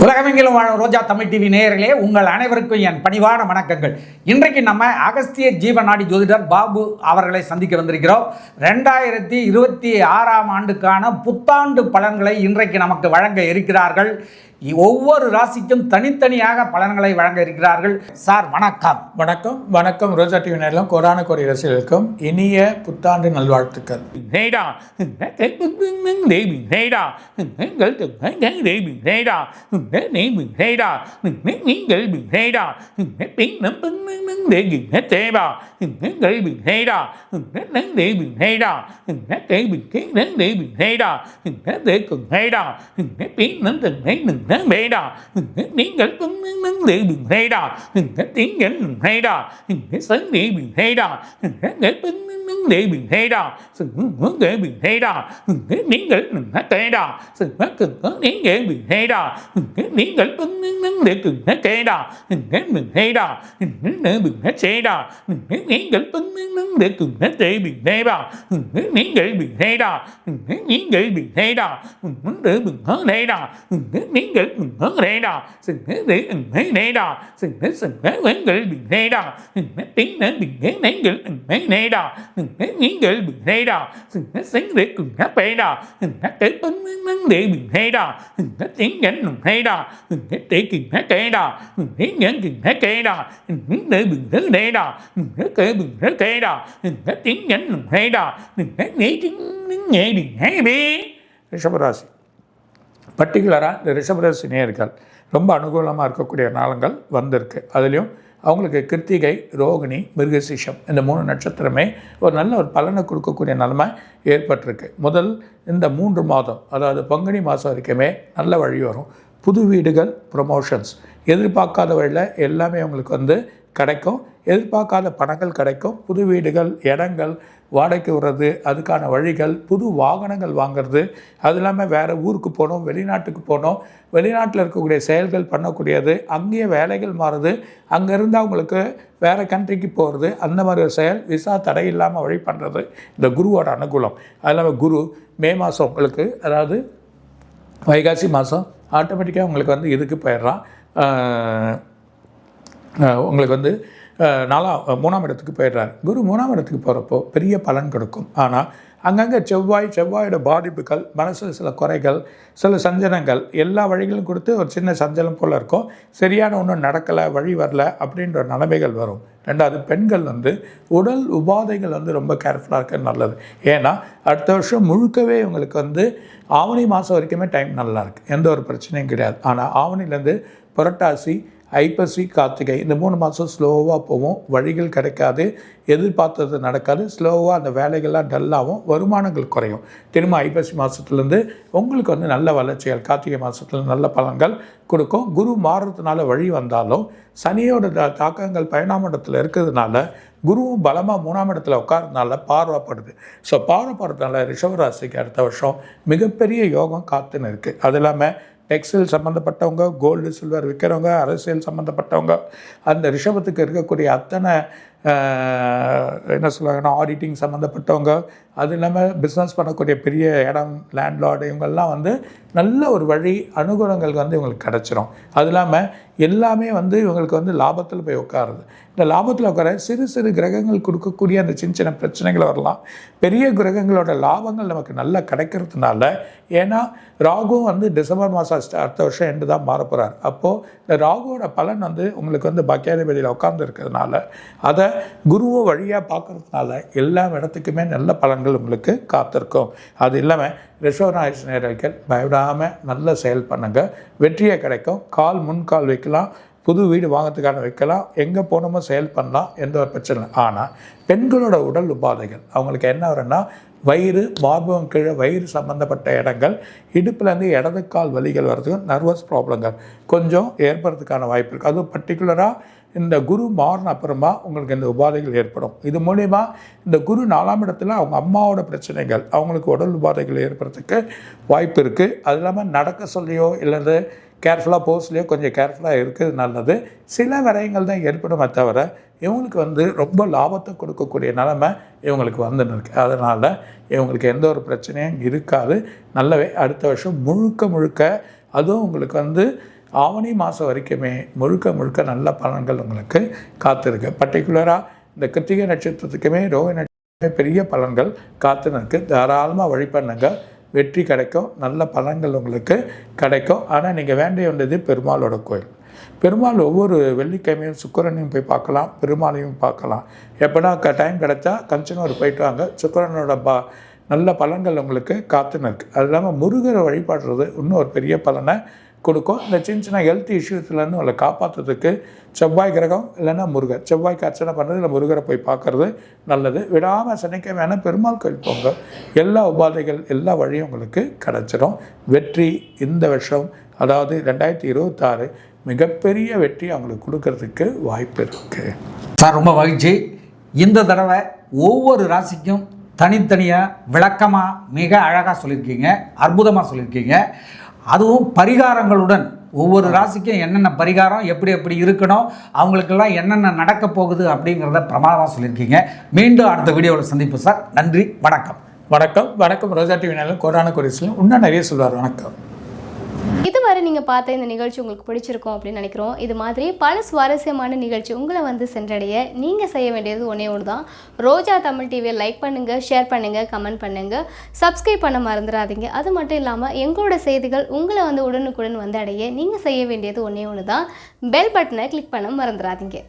உலகமெங்கிலும் வாழும் ரோஜா தமிழ் டிவி நேயர்களே, உங்கள் அனைவருக்கும் என் பணிவான வணக்கங்கள். இன்றைக்கு நம்ம அகஸ்திய ஜீவநாடி ஜோதிடர் பாபு அவர்களை சந்திக்க வந்திருக்கிறோம். 2026ஆம் ஆண்டுக்கான புத்தாண்டு பலன்களை இன்றைக்கு நமக்கு வழங்க இருக்கிறார்கள். ஒவ்வொரு ராசிக்கும் தனித்தனியாக பலன்களை வழங்க இருக்கிறார்கள். சார் வணக்கம். வணக்கம். வணக்கம் ரோஜா டிவி நேரம் கோடான கோடி ரசிகர்களுக்கும் இனிய புத்தாண்டு நல்வாழ்த்துக்கள். நீங்கள் ரிஷபராசி பர்டிகுலராக இந்த ரிஷபராசி நேயர்கள் ரொம்ப அனுகூலமாக இருக்கக்கூடிய நாளங்கள் வந்திருக்கு. அதுலேயும் அவங்களுக்கு கிருத்திகை, ரோகிணி, மிருகசீஷம் இந்த 3 நட்சத்திரமே ஒரு நல்ல ஒரு பலனை கொடுக்கக்கூடிய நிலைமை ஏற்பட்டிருக்கு. முதல் இந்த 3 மாதம், அதாவது பங்குனி மாதம் வரைக்குமே நல்ல வழி வரும். புது வீடுகள், ப்ரொமோஷன்ஸ், எதிர்பார்க்காத வழியில் எல்லாமே அவங்களுக்கு கிடைக்கும். எதிர்பார்க்காத பணங்கள் கிடைக்கும். புது வீடுகள், இடங்கள் வாடகைக்கு விடுறது, அதுக்கான வழிகள், புது வாகனங்கள் வாங்கிறது, அது இல்லாமல் வேறு ஊருக்கு போகணும், வெளிநாட்டுக்கு போகணும், வெளிநாட்டில் இருக்கக்கூடிய செயல்கள் பண்ணக்கூடியது, அங்கேயே வேலைகள் மாறுது, அங்கேருந்து அவங்களுக்கு வேறு கண்ட்ரிக்கு போகிறது, அந்த மாதிரி ஒரு செயல், விசா தடை இல்லாமல் வழி பண்ணுறது இந்த குருவோட அனுகூலம். அது இல்லாமல் குரு மே மாதம் உங்களுக்கு, அதாவது வைகாசி மாதம் ஆட்டோமேட்டிக்காக உங்களுக்கு இதுக்கு போயிடுறான். உங்களுக்கு 3ஆம் இடத்துக்கு போயிடுறார். குரு 3ஆம் இடத்துக்கு போகிறப்போ பெரிய பலன் கொடுக்கும். ஆனால் அங்கங்கே செவ்வாயோட பாதிப்புகள், மனசில் சில குறைகள், சில சஞ்சலங்கள், எல்லா வழிகளும் கொடுத்து ஒரு சின்ன சஞ்சலம் போல் இருக்கும். சரியான ஒன்றும் நடக்கலை, வழி வரல அப்படின்ற நிலைமைகள் வரும். 2வது பெண்கள் உடல் உபாதைகள் ரொம்ப கேர்ஃபுல்லாக இருக்கிறது நல்லது. ஏன்னா அடுத்த வருஷம் முழுக்கவே இவங்களுக்கு ஆவணி மாதம் வரைக்குமே டைம் நல்லா இருக்குது, எந்த ஒரு பிரச்சனையும் கிடையாது. ஆனால் ஆவணிலேருந்து புரட்டாசி, ஐப்பசி, கார்த்திகை இந்த 3 மாதம் ஸ்லோவாக போவோம். வழிகள் கிடைக்காது, எதிர்பார்த்தது நடக்காது, ஸ்லோவாக அந்த வேலைகள்லாம் டல்லாகும், வருமானங்கள் குறையும். திரும்ப ஐப்பசி மாதத்துலேருந்து உங்களுக்கு நல்ல வளர்ச்சிகள், கார்த்திகை மாதத்தில் நல்ல பலன்கள் கொடுக்கும். குரு மாறுறதுனால வழி வந்தாலும் சனியோட தாக்கங்கள் 12ஆம் இடத்துல இருக்கிறதுனால குருவும் பலமாக 3ஆம் இடத்துல உட்காரதுனால பார்வைப்படுது. ஸோ பார்வைப்படுறதுனால ரிஷபராசிக்கு அடுத்த வருஷம் மிகப்பெரிய யோகம் காத்துன்னு இருக்குது. அது இல்லாமல் டெக்ஸ்டைல் சம்மந்தப்பட்டவங்க, கோல்டு சில்வர் விற்கிறவங்க, அரசியல் சம்மந்தப்பட்டவங்க, அந்த ரிஷபத்துக்கு இருக்கக்கூடிய அத்தனை என்ன சொல்லுவாங்கன்னா ஆடிட்டிங் சம்மந்தப்பட்டவங்க, அது இல்லாமல் பிஸ்னஸ் பண்ணக்கூடிய பெரிய இடம், லேண்ட்லார்டு, இவங்கெல்லாம் நல்ல ஒரு வழி அனுகூலங்கள் இவங்களுக்கு கிடச்சிரும். அது இல்லாமல் எல்லாமே இவங்களுக்கு லாபத்தில் போய் உட்காருது. இந்த லாபத்தில் உட்கார சிறு சிறு கிரகங்கள் கொடுக்கக்கூடிய அந்த சின்ன சின்ன பிரச்சனைகள் வரலாம். பெரிய கிரகங்களோட லாபங்கள் நமக்கு நல்லா கிடைக்கிறதுனால, ஏன்னா ராகுவும் டிசம்பர் மாதம் அடுத்த வருஷம் எண்டு தான் மாற போகிறார். அப்போது இந்த ராகுவோட பலன் உங்களுக்கு பாக்கியாதிபதியில் உட்கார்ந்து இருக்கிறதுனால, அதை குருவோ வழியாக பார்க்கறதுனால எல்லா இடத்துக்குமே நல்ல பலன்கள் உங்களுக்கு காத்திருக்கும். அது இல்லாமல் ரிஷபராசி நேயர்கள் பயப்படாமல் நல்ல செயல் பண்ணுங்கள், வெற்றியை கிடைக்கும். முன்கால் வைக்கலாம், புது வீடு வாங்கிறதுக்கான வைக்கலாம், எங்கே போனோமோ செயல் பண்ணலாம், எந்த ஒரு பிரச்சனை இல்லை. ஆனால் பெண்களோட உடல் உபாதைகள் அவங்களுக்கு என்ன வரும்னா வயிறு, மார்பகம் கீழே வயிறு சம்மந்தப்பட்ட இடங்கள், இடுப்புலேருந்து இடது கால் வலிகள் வர்றதுக்கு, நர்வஸ் ப்ராப்ளங்கள் கொஞ்சம் ஏற்படுறதுக்கான வாய்ப்பு இருக்குது. அதுவும் பர்டிகுலராக இந்த குரு மாறின அப்புறமா உங்களுக்கு இந்த உபாதைகள் ஏற்படும். இது மூலயமா இந்த குரு 4ஆம் இடத்துல அவங்க அம்மாவோட பிரச்சனைகள், அவங்களுக்கு உடல் உபாதைகள் ஏற்படுறதுக்கு வாய்ப்பு இருக்குது. அது இல்லாமல் நடக்க சொல்லியோ இல்லது கேர்ஃபுல்லாக போஸ்ட்லேயோ கொஞ்சம் கேர்ஃபுல்லாக இருக்கிறது நல்லது. சில விரயங்கள் தான் ஏற்படுமே தவிர இவங்களுக்கு ரொம்ப லாபத்தை கொடுக்கக்கூடிய நிலைமை இவங்களுக்கு வந்துன்னு இருக்குது. அதனால் இவங்களுக்கு எந்த ஒரு பிரச்சனையும் இருக்காது. நல்லவே அடுத்த வருஷம் முழுக்க அதுவும் உங்களுக்கு ஆவணி மாதம் வரைக்குமே முழுக்க நல்ல பலன்கள் உங்களுக்கு காத்திருக்கு. பர்டிகுலராக இந்த கிருத்திகை நட்சத்திரத்துக்குமே ரோஹி நட்சத்திரமே பெரிய பலன்கள் காத்துன்னு இருக்குது. தாராளமாக வழிபண்ணுங்க, வெற்றி கிடைக்கும், நல்ல பலன்கள் உங்களுக்கு கிடைக்கும். ஆனால் நீங்கள் வேண்டிய வேண்டியது பெருமாளோட கோயில். பெருமாள் ஒவ்வொரு வெள்ளிக்கிழமையும் சுக்கிரனையும் போய் பார்க்கலாம், பெருமாளையும் பார்க்கலாம். எப்போனா டைம் கிடைச்சா கஞ்சனூர் போயிட்டு வாங்க. சுக்கிரனோட நல்ல பலன்கள் உங்களுக்கு காத்துன்னு இருக்குது. அது இல்லாமல் முருகரை வழிபாடுறது இன்னும் ஒரு பெரிய பலனை கொடுக்கும். இந்த சின்ன ஹெல்த் இஷ்யூஸ்லேருந்து உங்களை காப்பாற்றுறதுக்கு செவ்வாய் கிரகம் இல்லைன்னா முருகர், செவ்வாய்க்கு அர்ச்சனை பண்ணுறது இல்லை முருகரை போய் பார்க்குறது நல்லது. விடாமல் சனிக்கிழமையான பெருமாள் கோயில் போங்க, எல்லா உபாதைகள் எல்லா வழியும் உங்களுக்கு கிடச்சிடும். வெற்றி இந்த வருஷம் அதாவது 2026 மிகப்பெரிய வெற்றி அவங்களுக்கு கொடுக்கறதுக்கு வாய்ப்பு இருக்குது. சார் ரொம்ப மகிழ்ச்சி. இந்த தடவை ஒவ்வொரு ராசிக்கும் தனித்தனியாக விளக்கமாக மிக அழகாக சொல்லியிருக்கீங்க, அற்புதமாக சொல்லியிருக்கீங்க. அதுவும் பரிகாரங்களுடன் ஒவ்வொரு ராசிக்கும் என்னென்ன பரிகாரம் எப்படி இருக்கணும், அவங்களுக்கெல்லாம் என்னென்ன நடக்க போகுது அப்படிங்கிறத பிரமாதமாக சொல்லியிருக்கீங்க. மீண்டும் அடுத்த வீடியோவில் சந்திப்போம் சார். நன்றி, வணக்கம். வணக்கம். ரோஜா டிவி நேயர்களும் கோடான கோடீஸ்வரன் இன்னும் நிறைய சொல்வார். வணக்கம். இதுவரை நீங்கள் பார்த்த இந்த நிகழ்ச்சி உங்களுக்கு பிடிச்சிருக்கும் அப்படின்னு நினைக்கிறோம். இது மாதிரி பல சுவாரஸ்யமான நிகழ்ச்சி உங்களை சென்றடைய நீங்கள் செய்ய வேண்டியது ஒன்றே ஒன்று தான். ரோஜா தமிழ் டிவியை லைக் பண்ணுங்கள், ஷேர் பண்ணுங்கள், கமெண்ட் பண்ணுங்கள், சப்ஸ்கிரைப் பண்ண மறந்துடாதீங்க. அது மட்டும் இல்லாமல் எங்களோட செய்திகள் உங்களை உடனுக்குடன் அடைய நீங்கள் செய்ய வேண்டியது ஒன்றே ஒன்று தான். பெல் பட்டனை கிளிக் பண்ண மறந்துடாதீங்க.